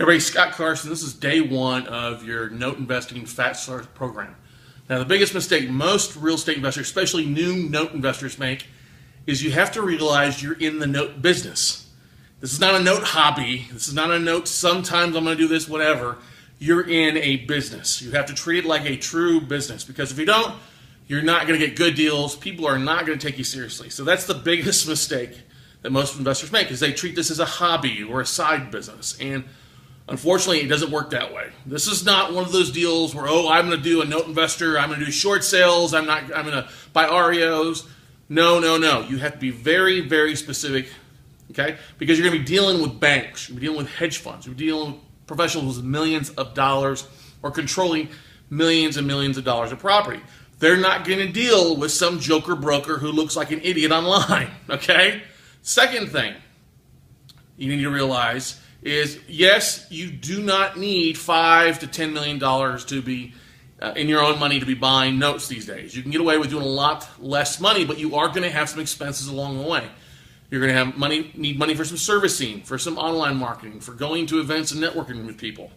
Everybody, Scott Carson. This is day one of your note investing fast start program. Now, the biggest mistake most real estate investors, especially new note investors, make is you have to realize you're in the note business. This is not a note hobby. This is not a note, sometimes I'm going to do this, whatever. You're in a business. You have to treat it like a true business, because if you don't, you're not going to get good deals. People are not going to take you seriously. So that's the biggest mistake that most investors make, is they treat this as a hobby or a side business. And unfortunately, it doesn't work that way. This is not one of those deals where, oh, I'm going to do a note investor, I'm going to do short sales, I'm going to buy REOs. No. You have to be very, very specific, okay? Because you're going to be dealing with banks, you're going to be dealing with hedge funds, you're dealing with professionals with millions of dollars or controlling millions and millions of dollars of property. They're not going to deal with some joker broker who looks like an idiot online, okay? Second thing you need to realize is, yes, you do not need $5 to $10 million to be in your own money to be buying notes these days. You can get away with doing a lot less money, but you are going to have some expenses along the way. You're going to have need money for some servicing, for some online marketing, for going to events and networking with people.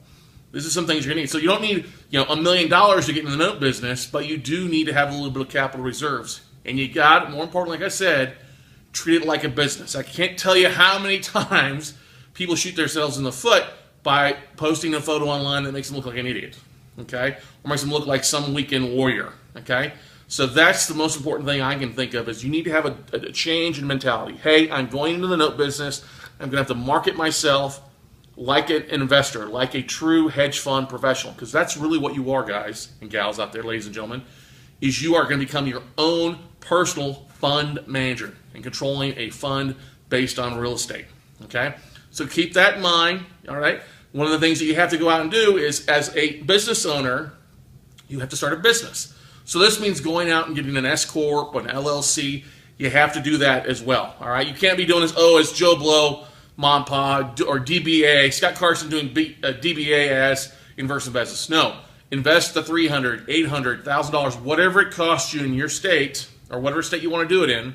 This is some things you're going to need. So you don't need $1 million to get in the note business, but you do need to have a little bit of capital reserves. And you got, more importantly, like I said, treat it like a business. I can't tell you how many times people shoot themselves in the foot by posting a photo online that makes them look like an idiot, okay? Or makes them look like some weekend warrior, okay? So that's the most important thing I can think of, is you need to have a change in mentality. Hey, I'm going into the note business. I'm going to have to market myself like an investor, like a true hedge fund professional, because that's really what you are, guys and gals out there, ladies and gentlemen, is you are going to become your own personal fund manager and controlling a fund based on real estate, okay? So keep that in mind, all right? One of the things that you have to go out and do is, as a business owner, you have to start a business. So this means going out and getting an S Corp, an LLC. You have to do that as well, all right? You can't be doing this, as Joe Blow, Mom Pa, or DBA, Scott Carson doing DBA as Inverse Business. No, invest the $300, $800, $1,000, whatever it costs you in your state, or whatever state you want to do it in.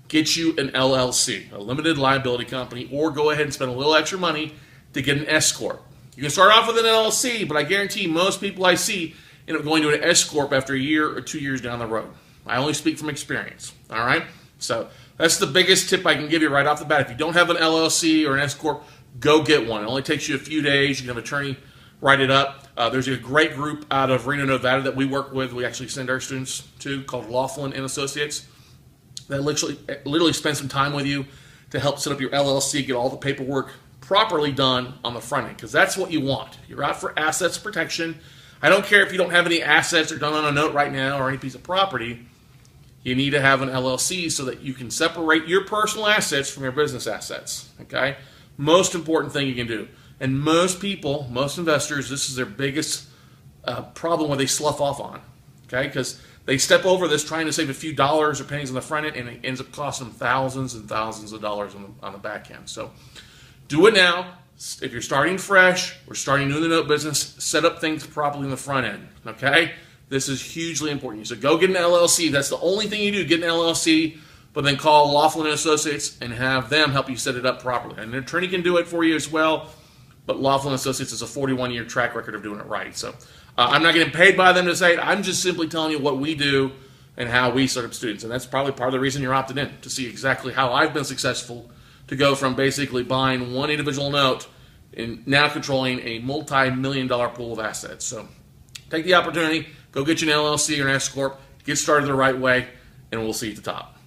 Get you an LLC, a limited liability company, or go ahead and spend a little extra money to get an S Corp. You can start off with an LLC, but I guarantee most people I see end up going to an S Corp after a year or 2 years down the road. I only speak from experience, all right? So that's the biggest tip I can give you right off the bat. If you don't have an LLC or an S Corp, go get one. It only takes you a few days. You can have an attorney write it up. There's a great group out of Reno, Nevada that we work with. We actually send our students to, called Laughlin and Associates. That literally spend some time with you to help set up your LLC, get all the paperwork properly done on the front end, because that's what you want. You're out for assets protection. I don't care if you don't have any assets or done on a note right now or any piece of property. You need to have an LLC so that you can separate your personal assets from your business assets, okay? Most important thing you can do. And most people, most investors, this is their biggest problem where they slough off on, okay? Because they step over this trying to save a few dollars or pennies on the front end, and it ends up costing them thousands and thousands of dollars on the back end. So do it now. If you're starting fresh or starting new in the note business, set up things properly in the front end, okay? This is hugely important. So go get an LLC. That's the only thing you do, get an LLC, but then call Laughlin and Associates and have them help you set it up properly. And an attorney can do it for you as well, but Laughlin and Associates is a 41-year track record of doing it right. So I'm not getting paid by them to say it. I'm just simply telling you what we do and how we start up students. And that's probably part of the reason you're opted in, to see exactly how I've been successful to go from basically buying one individual note and now controlling a multi-million-dollar pool of assets. So take the opportunity, go get you an LLC or an S Corp, get started the right way, and we'll see you at the top.